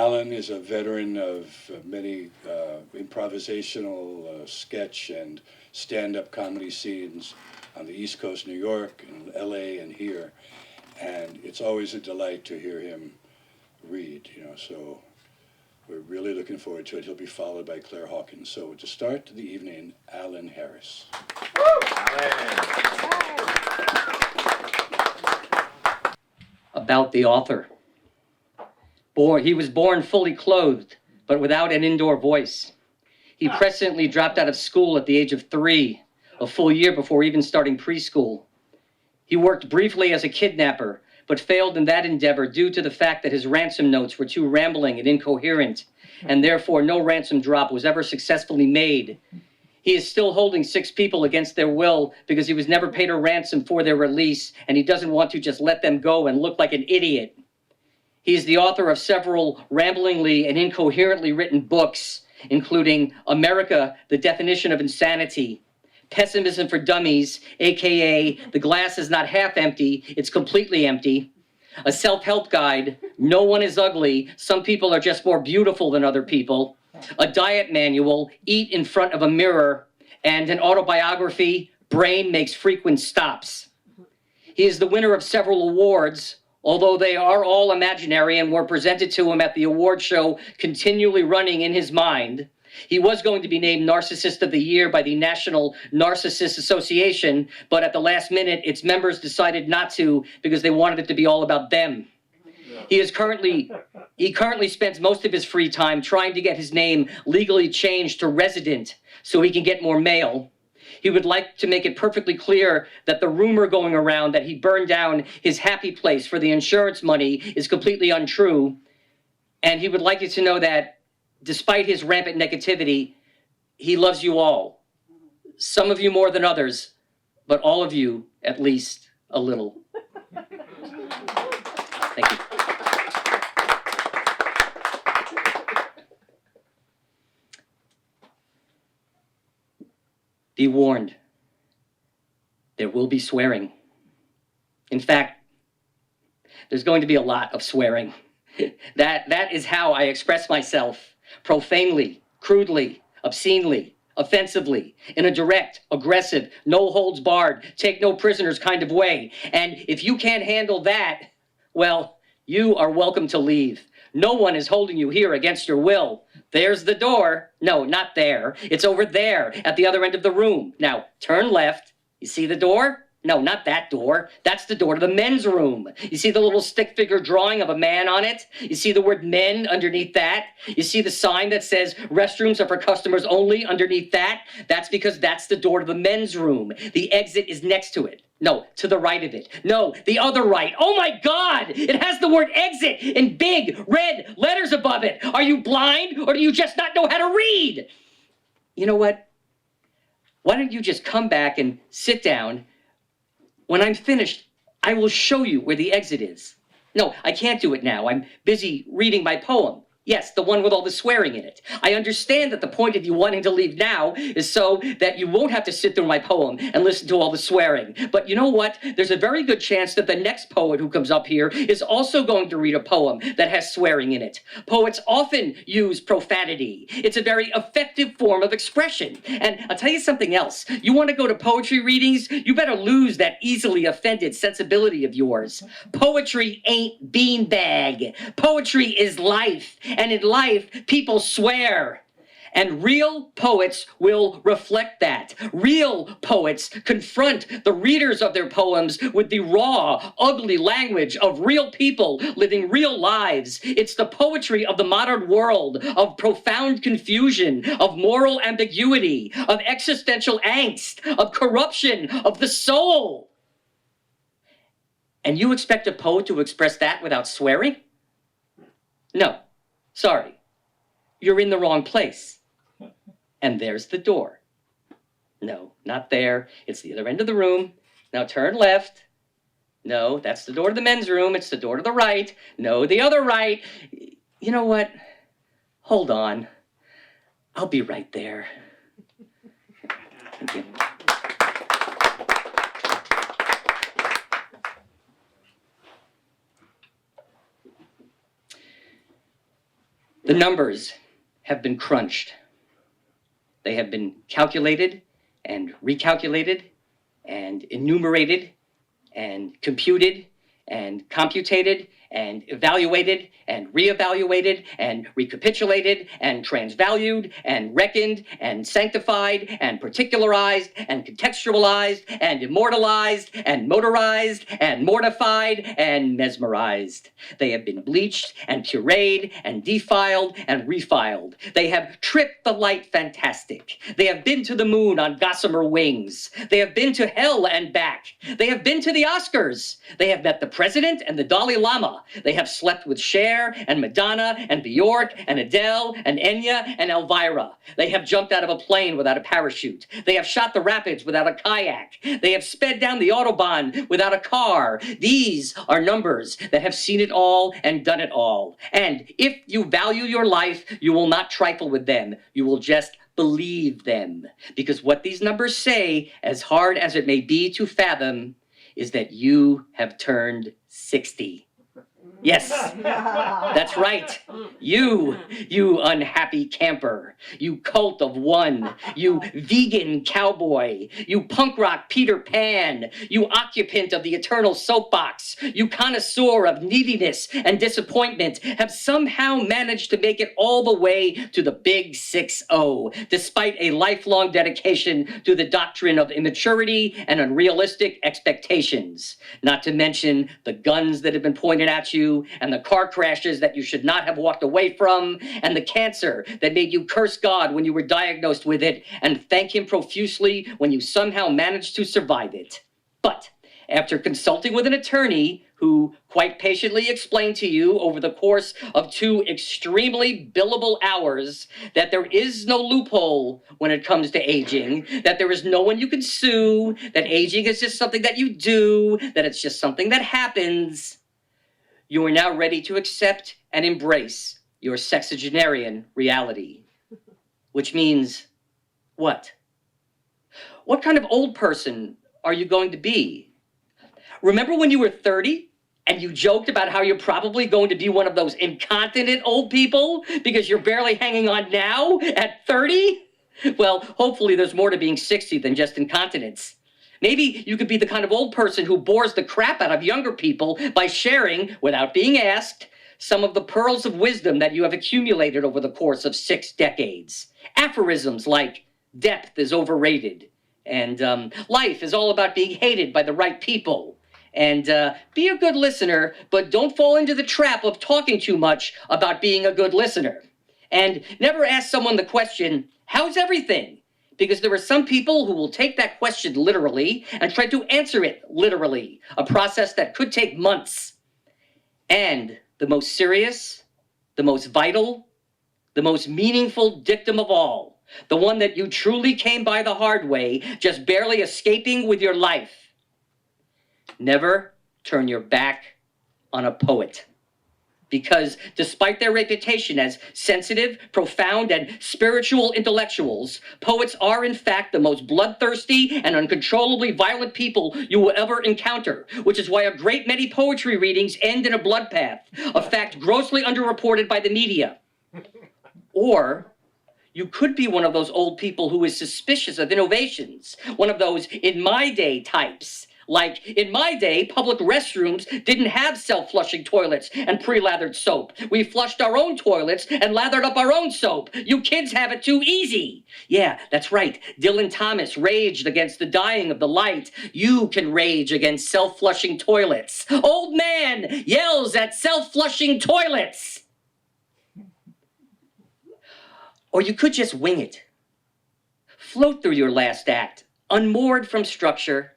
Alan is a veteran of many improvisational sketch and stand-up comedy scenes on the East Coast, New York, and LA, and here. And it's always a delight to hear him read, so we're really looking forward to it. He'll be followed by Claire Hawkins. So to start the evening, Alan Harris. About the author. He was born fully clothed, but without an indoor voice. He presently dropped out of school at the age of 3, a full year before even starting preschool. He worked briefly as a kidnapper, but failed in that endeavor due to the fact that his ransom notes were too rambling and incoherent, and therefore no ransom drop was ever successfully made. He is still holding 6 people against their will because he was never paid a ransom for their release, and he doesn't want to just let them go and look like an idiot. He is the author of several ramblingly and incoherently written books, including America, The Definition of Insanity, Pessimism for Dummies, aka The Glass is Not Half Empty, It's Completely Empty, a self-help guide, No One is Ugly, Some People Are Just More Beautiful Than Other People, a diet manual, Eat in Front of a Mirror, and an autobiography, Brain Makes Frequent Stops. He is the winner of several awards, although they are all imaginary and were presented to him at the award show continually running in his mind. He was going to be named Narcissist of the Year by the National Narcissist Association, but at the last minute, its members decided not to because they wanted it to be all about them. He currently spends most of his free time trying to get his name legally changed to Resident so he can get more mail. He would like to make it perfectly clear that the rumor going around that he burned down his happy place for the insurance money is completely untrue. And he would like you to know that despite his rampant negativity, he loves you all. Some of you more than others, but all of you at least a little. Thank you. Be warned, there will be swearing. In fact, there's going to be a lot of swearing. That is how I express myself, profanely, crudely, obscenely, offensively, in a direct, aggressive, no holds barred, take no prisoners kind of way. And if you can't handle that, well, you are welcome to leave. No one is holding you here against your will. There's the door. No, not there. It's over there at the other end of the room. Now, turn left. You see the door? No, not that door. That's the door to the men's room. You see the little stick figure drawing of a man on it? You see the word men underneath that? You see the sign that says restrooms are for customers only underneath that? That's because that's the door to the men's room. The exit is next to it. No, to the right of it. No, the other right. Oh my God! It has the word exit in big red letters above it. Are you blind or do you just not know how to read? You know what? Why don't you just come back and sit down? When I'm finished, I will show you where the exit is. No, I can't do it now. I'm busy reading my poem. Yes, the one with all the swearing in it. I understand that the point of you wanting to leave now is so that you won't have to sit through my poem and listen to all the swearing. But you know what? There's a very good chance that the next poet who comes up here is also going to read a poem that has swearing in it. Poets often use profanity. It's a very effective form of expression. And I'll tell you something else. You want to go to poetry readings? You better lose that easily offended sensibility of yours. Poetry ain't beanbag. Poetry is life. And in life, people swear. And real poets will reflect that. Real poets confront the readers of their poems with the raw, ugly language of real people living real lives. It's the poetry of the modern world, of profound confusion, of moral ambiguity, of existential angst, of corruption of the soul. And you expect a poet to express that without swearing? No. Sorry, you're in the wrong place. And there's the door. No, not there. It's the other end of the room. Now turn left. No, that's the door to the men's room. It's the door to the right. No, the other right. You know what? Hold on. I'll be right there. Thank you. The numbers have been crunched. They have been calculated and recalculated and enumerated and computed and computated and evaluated and reevaluated and recapitulated and transvalued and reckoned and sanctified and particularized and contextualized and immortalized and motorized and mortified and mesmerized. They have been bleached and pureed and defiled and refiled. They have tripped the light fantastic. They have been to the moon on gossamer wings. They have been to hell and back. They have been to the Oscars. They have met the president and the Dalai Lama. They have slept with Cher and Madonna and Bjork and Adele and Enya and Elvira. They have jumped out of a plane without a parachute. They have shot the rapids without a kayak. They have sped down the Autobahn without a car. These are numbers that have seen it all and done it all. And if you value your life, you will not trifle with them. You will just believe them. Because what these numbers say, as hard as it may be to fathom, is that you have turned 60. Yes, that's right. You unhappy camper, you cult of one, you vegan cowboy, you punk rock Peter Pan, you occupant of the eternal soapbox, you connoisseur of neediness and disappointment, have somehow managed to make it all the way to the big 6-0, despite a lifelong dedication to the doctrine of immaturity and unrealistic expectations. Not to mention the guns that have been pointed at you, and the car crashes that you should not have walked away from, and the cancer that made you curse God when you were diagnosed with it, and thank him profusely when you somehow managed to survive it. But after consulting with an attorney who quite patiently explained to you over the course of 2 extremely billable hours that there is no loophole when it comes to aging, that there is no one you can sue, that aging is just something that you do, that it's just something that happens, you are now ready to accept and embrace your sexagenarian reality. Which means what? What kind of old person are you going to be? Remember when you were 30 and you joked about how you're probably going to be one of those incontinent old people because you're barely hanging on now at 30? Well, hopefully there's more to being 60 than just incontinence. Maybe you could be the kind of old person who bores the crap out of younger people by sharing, without being asked, some of the pearls of wisdom that you have accumulated over the course of 6 decades. Aphorisms like, depth is overrated, and life is all about being hated by the right people. And be a good listener, but don't fall into the trap of talking too much about being a good listener. And never ask someone the question, how's everything? Because there are some people who will take that question literally and try to answer it literally, a process that could take months. And the most serious, the most vital, the most meaningful dictum of all, the one that you truly came by the hard way, just barely escaping with your life. Never turn your back on a poet. Because despite their reputation as sensitive, profound, and spiritual intellectuals, poets are in fact the most bloodthirsty and uncontrollably violent people you will ever encounter, which is why a great many poetry readings end in a bloodbath, a fact grossly underreported by the media. Or you could be one of those old people who is suspicious of innovations, one of those in my day types. Like, in my day, public restrooms didn't have self-flushing toilets and pre-lathered soap. We flushed our own toilets and lathered up our own soap. You kids have it too easy. Yeah, that's right. Dylan Thomas raged against the dying of the light. You can rage against self-flushing toilets. Old man yells at self-flushing toilets. Or you could just wing it. Float through your last act, unmoored from structure,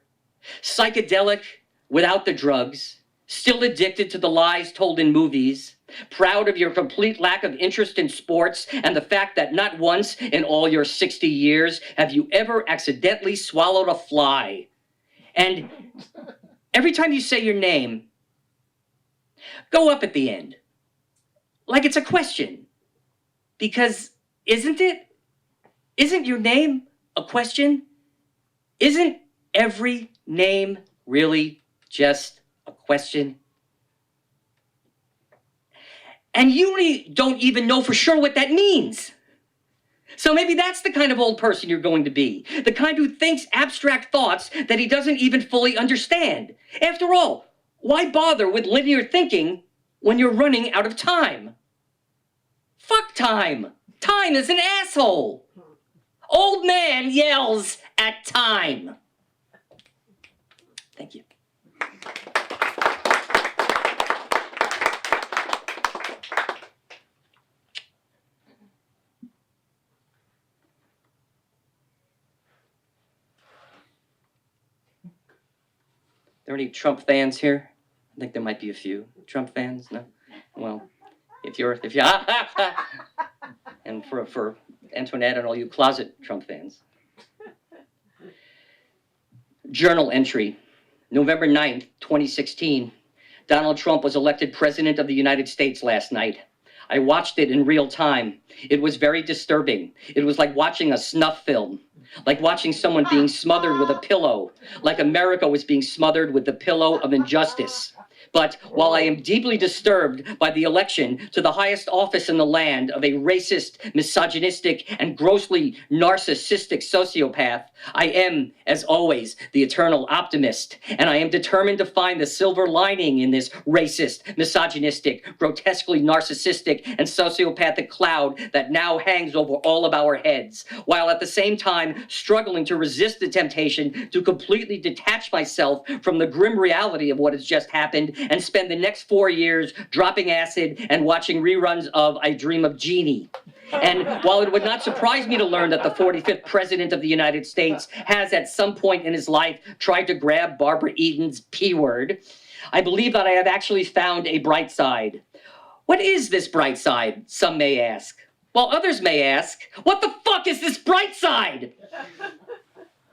psychedelic without the drugs, still addicted to the lies told in movies, proud of your complete lack of interest in sports and the fact that not once in all your 60 years have you ever accidentally swallowed a fly. And every time you say your name, go up at the end, like it's a question. Because isn't it? Isn't your name a question? Isn't every name really just a question? And you don't even know for sure what that means. So maybe that's the kind of old person you're going to be. The kind who thinks abstract thoughts that he doesn't even fully understand. After all, why bother with linear thinking when you're running out of time? Fuck time. Time is an asshole. Old man yells at time. Thank you. There any Trump fans here? I think there might be a few Trump fans. No, well, if you're, and for Antoinette and all you closet Trump fans. Journal entry, November 9th, 2016. Donald Trump was elected president of the United States last night. I watched it in real time. It was very disturbing. It was like watching a snuff film, like watching someone being smothered with a pillow, like America was being smothered with the pillow of injustice. But while I am deeply disturbed by the election to the highest office in the land of a racist, misogynistic, and grossly narcissistic sociopath, I am, as always, the eternal optimist, and I am determined to find the silver lining in this racist, misogynistic, grotesquely narcissistic, and sociopathic cloud that now hangs over all of our heads, while at the same time struggling to resist the temptation to completely detach myself from the grim reality of what has just happened and spend the next 4 years dropping acid and watching reruns of I Dream of Jeannie. And while it would not surprise me to learn that the 45th president of the United States has at some point in his life tried to grab Barbara Eden's P word, I believe that I have actually found a bright side. What is this bright side, some may ask? While others may ask, what the fuck is this bright side?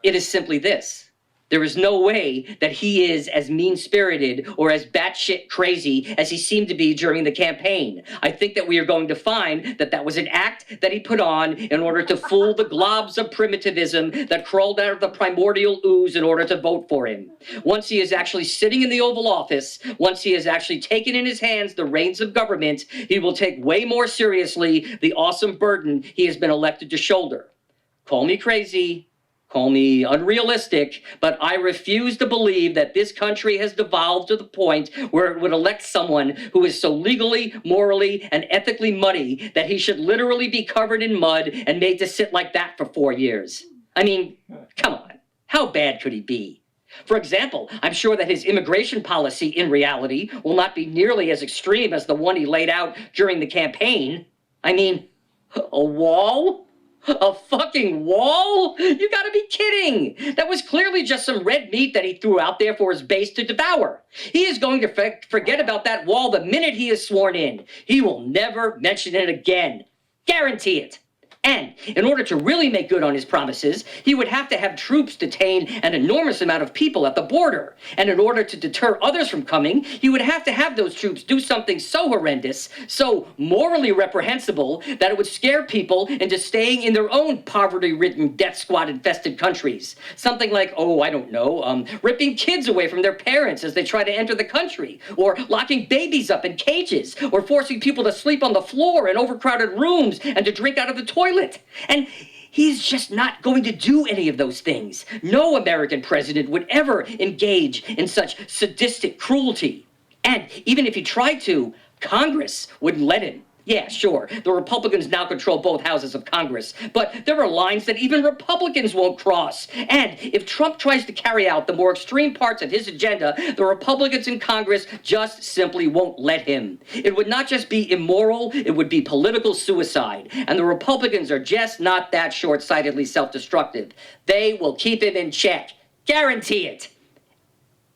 It is simply this. There is no way that he is as mean-spirited or as batshit crazy as he seemed to be during the campaign. I think that we are going to find that that was an act that he put on in order to fool the globs of primitivism that crawled out of the primordial ooze in order to vote for him. Once he is actually sitting in the Oval Office, once he has actually taken in his hands the reins of government, he will take way more seriously the awesome burden he has been elected to shoulder. Call me crazy. Call me unrealistic, but I refuse to believe that this country has devolved to the point where it would elect someone who is so legally, morally, and ethically muddy that he should literally be covered in mud and made to sit like that for 4 years. I mean, come on, how bad could he be? For example, I'm sure that his immigration policy in reality will not be nearly as extreme as the one he laid out during the campaign. I mean, a wall? A fucking wall? You gotta be kidding! That was clearly just some red meat that he threw out there for his base to devour. He is going to forget about that wall the minute he is sworn in. He will never mention it again. Guarantee it. And in order to really make good on his promises, he would have to have troops detain an enormous amount of people at the border. And in order to deter others from coming, he would have to have those troops do something so horrendous, so morally reprehensible, that it would scare people into staying in their own poverty-ridden, death squad-infested countries. Something like, oh, I don't know, ripping kids away from their parents as they try to enter the country, or locking babies up in cages, or forcing people to sleep on the floor in overcrowded rooms and to drink out of the toilet. And he's just not going to do any of those things. No American president would ever engage in such sadistic cruelty. And even if he tried to, Congress wouldn't let him. Yeah, sure, the Republicans now control both houses of Congress, but there are lines that even Republicans won't cross. And if Trump tries to carry out the more extreme parts of his agenda, the Republicans in Congress just simply won't let him. It would not just be immoral, it would be political suicide. And the Republicans are just not that short-sightedly self-destructive. They will keep him in check. Guarantee it.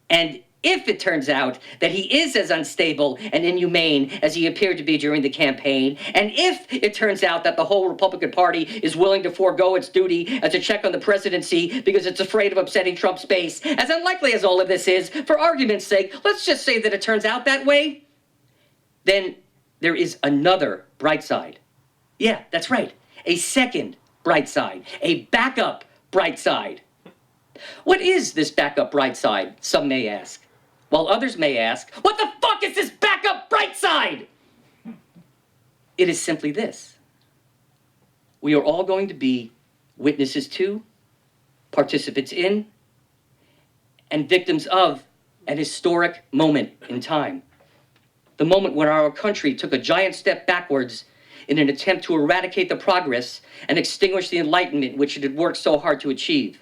And if it turns out that he is as unstable and inhumane as he appeared to be during the campaign, and if it turns out that the whole Republican Party is willing to forego its duty as a check on the presidency because it's afraid of upsetting Trump's base, as unlikely as all of this is, for argument's sake, let's just say that it turns out that way, then there is another bright side. Yeah, that's right. A second bright side. A backup bright side. What is this backup bright side, some may ask? While others may ask, what the fuck is this backup bright side? It is simply this. We are all going to be witnesses to, participants in, and victims of an historic moment in time. The moment when our country took a giant step backwards in an attempt to eradicate the progress and extinguish the enlightenment which it had worked so hard to achieve.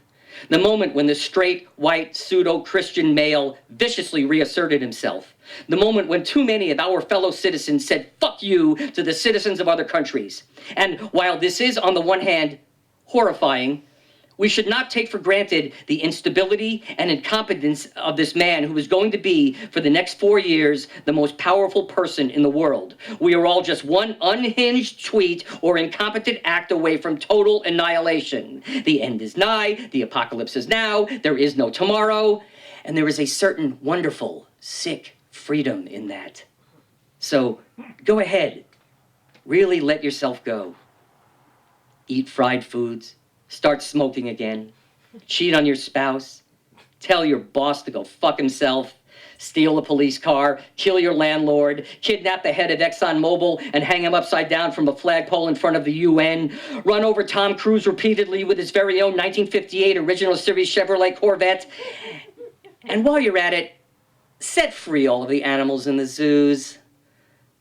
The moment when the straight, white, pseudo-Christian male viciously reasserted himself. The moment when too many of our fellow citizens said, "Fuck you," to the citizens of other countries. And while this is, on the one hand, horrifying, we should not take for granted the instability and incompetence of this man who is going to be, for the next 4 years, the most powerful person in the world. We are all just one unhinged tweet or incompetent act away from total annihilation. The end is nigh, the apocalypse is now, there is no tomorrow, and there is a certain wonderful, sick freedom in that. So go ahead, really let yourself go. Eat fried foods. Start smoking again, cheat on your spouse, tell your boss to go fuck himself, steal a police car, kill your landlord, kidnap the head of ExxonMobil and hang him upside down from a flagpole in front of the UN, run over Tom Cruise repeatedly with his very own 1958 original series Chevrolet Corvette. And while you're at it, set free all of the animals in the zoos.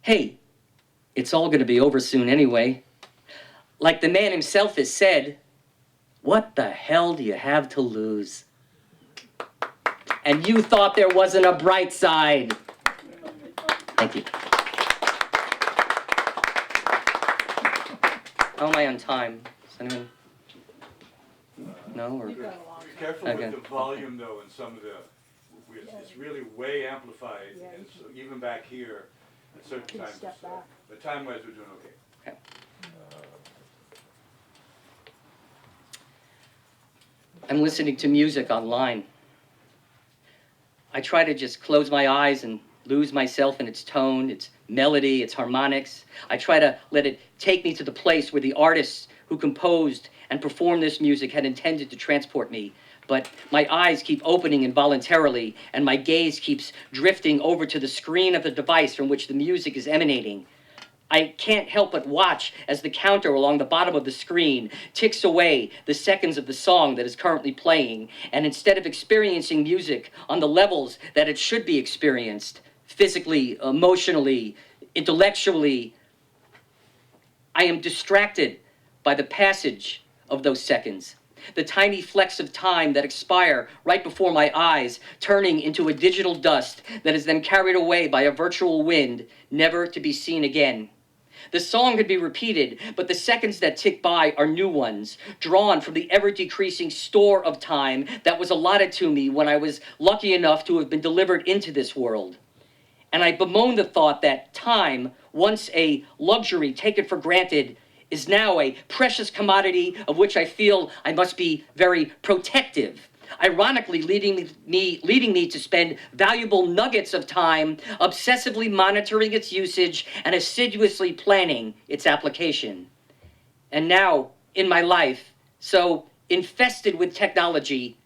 Hey, it's all gonna be over soon anyway. Like the man himself has said, what the hell do you have to lose? And you thought there wasn't a bright side. Thank you. How am I on time? Is anyone? No? Or? Careful Okay. with the volume, though, and some of the, it's really way amplified, and so even back here, at certain times, but time-wise, we're doing okay. Okay. I'm listening to music online. I try to just close my eyes and lose myself in its tone, its melody, its harmonics. I try to let it take me to the place where the artists who composed and performed this music had intended to transport me. But my eyes keep opening involuntarily, and my gaze keeps drifting over to the screen of the device from which the music is emanating. I can't help but watch as the counter along the bottom of the screen ticks away the seconds of the song that is currently playing, and instead of experiencing music on the levels that it should be experienced, physically, emotionally, intellectually, I am distracted by the passage of those seconds. The tiny flecks of time that expire right before my eyes, turning into a digital dust that is then carried away by a virtual wind, never to be seen again. The song could be repeated, but the seconds that tick by are new ones, drawn from the ever-decreasing store of time that was allotted to me when I was lucky enough to have been delivered into this world. And I bemoan the thought that time, once a luxury taken for granted, is now a precious commodity of which I feel I must be very protective, ironically leading me to spend valuable nuggets of time obsessively monitoring its usage and assiduously planning its application. And now, in my life, so infested with technology,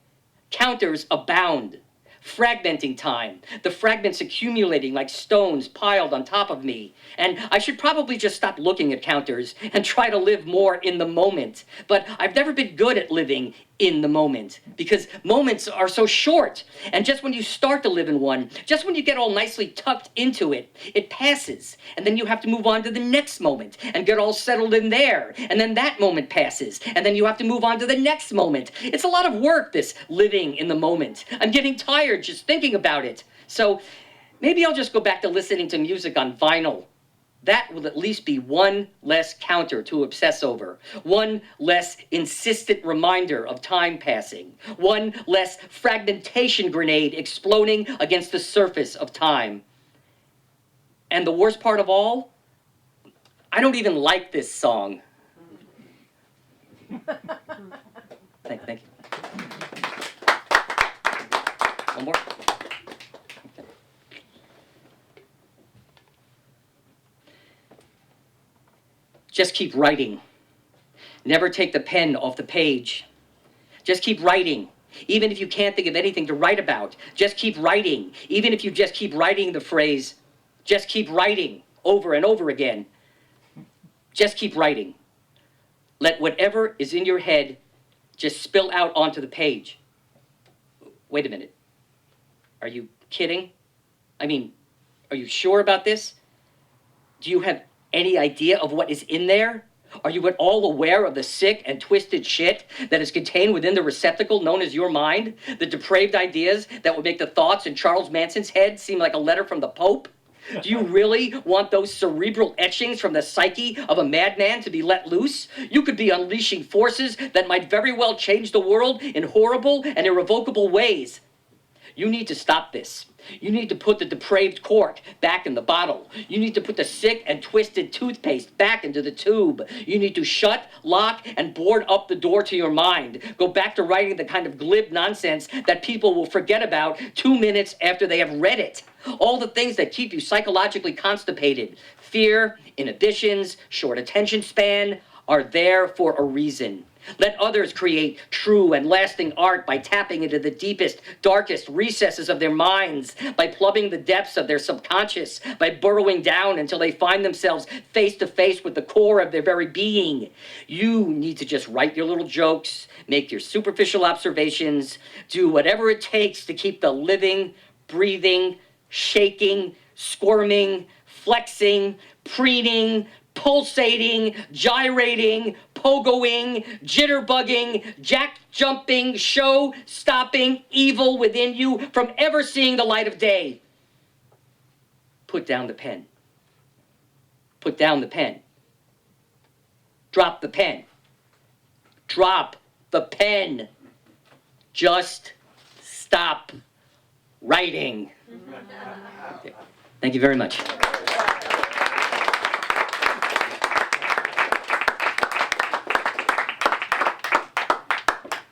counters abound, fragmenting time, the fragments accumulating like stones piled on top of me. And I should probably just stop looking at counters and try to live more in the moment. But I've never been good at living in the moment, because moments are so short. And just when you start to live in one, just when you get all nicely tucked into it, it passes. And then you have to move on to the next moment and get all settled in there. And then that moment passes. And then you have to move on to the next moment. It's a lot of work, this living in the moment. I'm getting tired just thinking about it. So maybe I'll just go back to listening to music on vinyl. That will at least be one less counter to obsess over, one less insistent reminder of time passing, one less fragmentation grenade exploding against the surface of time. And the worst part of all, I don't even like this song. Thank you. One more. Just keep writing. Never take the pen off the page. Just keep writing. Even if you can't think of anything to write about, just keep writing. Even if you just keep writing the phrase, just keep writing over and over again. Just keep writing. Let whatever is in your head just spill out onto the page. Wait a minute. Are you kidding? I mean, are you sure about this? Do you have any idea of what is in there? Are you at all aware of the sick and twisted shit that is contained within the receptacle known as your mind? The depraved ideas that would make the thoughts in Charles Manson's head seem like a letter from the Pope? Do you really want those cerebral etchings from the psyche of a madman to be let loose? You could be unleashing forces that might very well change the world in horrible and irrevocable ways. You need to stop this. You need to put the depraved cork back in the bottle. You need to put the sick and twisted toothpaste back into the tube. You need to shut, lock, and board up the door to your mind. Go back to writing the kind of glib nonsense that people will forget about 2 minutes after they have read it. All the things that keep you psychologically constipated, fear, inhibitions, short attention span, are there for a reason. Let others create true and lasting art by tapping into the deepest, darkest recesses of their minds, by plumbing the depths of their subconscious, by burrowing down until they find themselves face to face with the core of their very being. You need to just write your little jokes, make your superficial observations, do whatever it takes to keep the living, breathing, shaking, squirming, flexing, preening, pulsating, gyrating, pogoing, jitterbugging, jack-jumping, show-stopping evil within you from ever seeing the light of day. Put down the pen. Put down the pen. Drop the pen. Drop the pen. Just stop writing. Thank you very much.